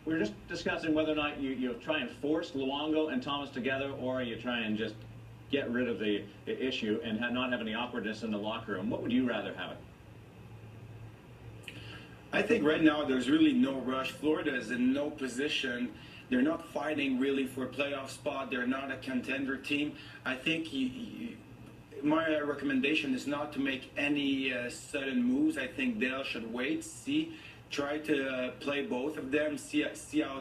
We were just discussing whether or not you try and force Luongo and Thomas together, or you try and just get rid of the issue and not have any awkwardness in the locker room. What would you rather have it? I think right now there's really no rush. Florida is in no position. They're not fighting really for a playoff spot. They're not a contender team. I think my recommendation is not to make any sudden moves. I think Dale should wait, try to play both of them, see how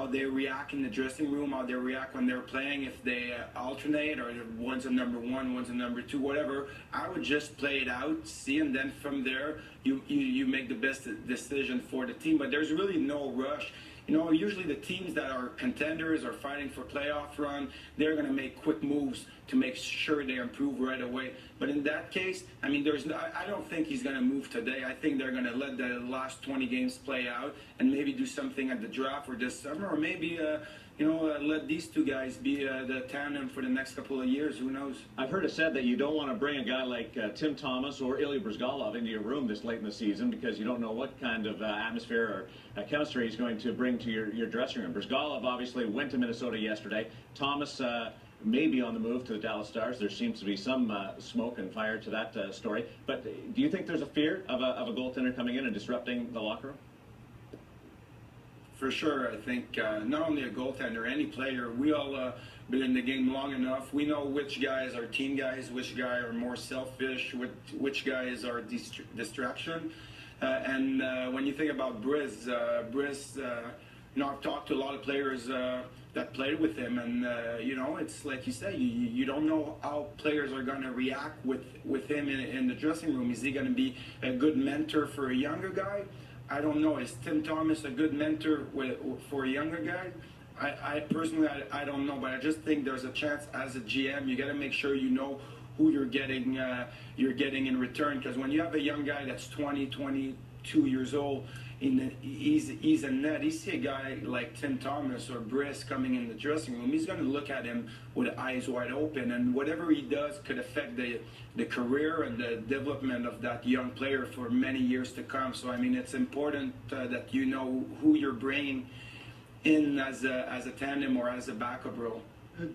they react in the dressing room, how they react when they're playing, if they alternate, or one's a number one, one's a number two, whatever. I would just play it out, see, and then from there you make the best decision for the team. But there's really no rush. You know, usually the teams that are contenders or fighting for playoff run, they're going to make quick moves to make sure they improve right away. But in that case, I mean, I don't think he's going to move today. I think they're going to let the last 20 games play out and maybe do something at the draft or this summer, or maybe let these two guys be the tandem for the next couple of years. Who knows? I've heard it said that you don't want to bring a guy like Tim Thomas or Ilya Bryzgalov into your room this late in the season because you don't know what kind of atmosphere or chemistry he's going to bring to your dressing room. Bryzgalov obviously went to Minnesota yesterday. Thomas may be on the move to the Dallas Stars. There seems to be some smoke and fire to that story. But do you think there's a fear of a goaltender coming in and disrupting the locker room? For sure, I think not only a goaltender, any player, we all been in the game long enough. We know which guys are team guys, which guys are more selfish, which guys are distraction. And when you think about Briz, I've talked to a lot of players that played with him, and it's like you say, you don't know how players are going to react with him in the dressing room. Is he going to be a good mentor for a younger guy? I don't know. Is Tim Thomas a good mentor for a younger guy? I personally, I don't know, but I just think there's a chance as a GM. You got to make sure you know who you're getting in return, because when you have a young guy that's 22 years old, he's a net. You see a guy like Tim Thomas or Briss coming in the dressing room, he's going to look at him with eyes wide open, and whatever he does could affect the career and the development of that young player for many years to come. So I mean, it's important that you know who you're bringing in as a tandem or as a backup role.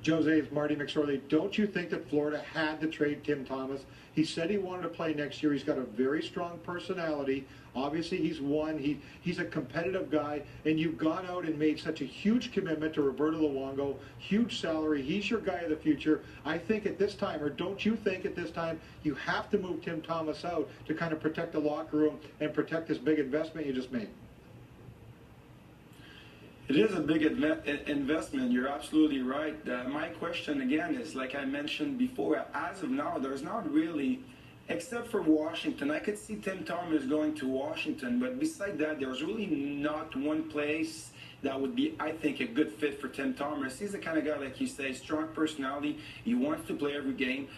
Jose, it's Marty McSorley. Don't you think that Florida had to trade Tim Thomas? He said he wanted to play next year. He's got a very strong personality. Obviously, he's won. He's a competitive guy, and you've gone out and made such a huge commitment to Roberto Luongo, huge salary. He's your guy of the future. I think at this time, or don't you think at this time, you have to move Tim Thomas out to kind of protect the locker room and protect this big investment you just made? It is a big investment. You're absolutely right. My question again is, like I mentioned before, as of now, there's not really, except for Washington. I could see Tim Thomas going to Washington, but beside that, there's really not one place that would be, I think, a good fit for Tim Thomas. He's the kind of guy, like you say, strong personality. He wants to play every game.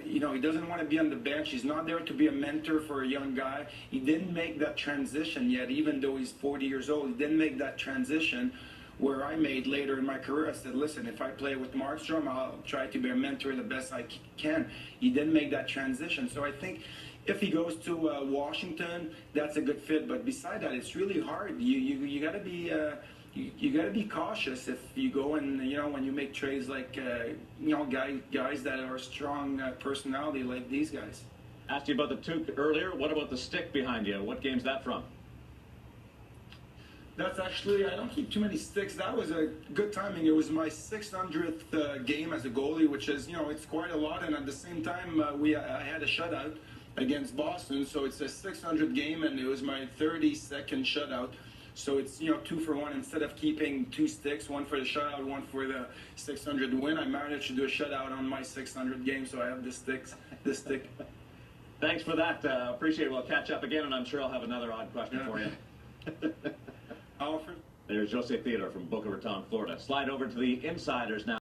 He doesn't want to be on the bench. He's not there to be a mentor for a young guy. He didn't make that transition yet, even though he's 40 years old. He didn't make that transition where I made later in my career. I said, listen, if I play with Markstrom, I'll try to be a mentor the best I can. He didn't make that transition. So I think if he goes to Washington, that's a good fit. But beside that, it's really hard. You got to be you got to be cautious if you go and when you make trades like guys that are strong personality like these guys. Asked you about the toque earlier. What about the stick behind you? What game's that from? That's actually, I don't keep too many sticks. That was a good timing. It was my 600th game as a goalie, which is, it's quite a lot. And at the same time, I had a shutout against Boston, so it's a 600 game, and it was my 32nd shutout. So it's 2 for 1. Instead of keeping 2 sticks, one for the shutout, one for the 600 win, I managed to do a shutout on my 600 game. So I have the stick. Thanks for that. Appreciate it. We'll catch up again, and I'm sure I'll have another odd question for you. There's Jose Theodore from Boca Raton, Florida. Slide over to the Insiders now.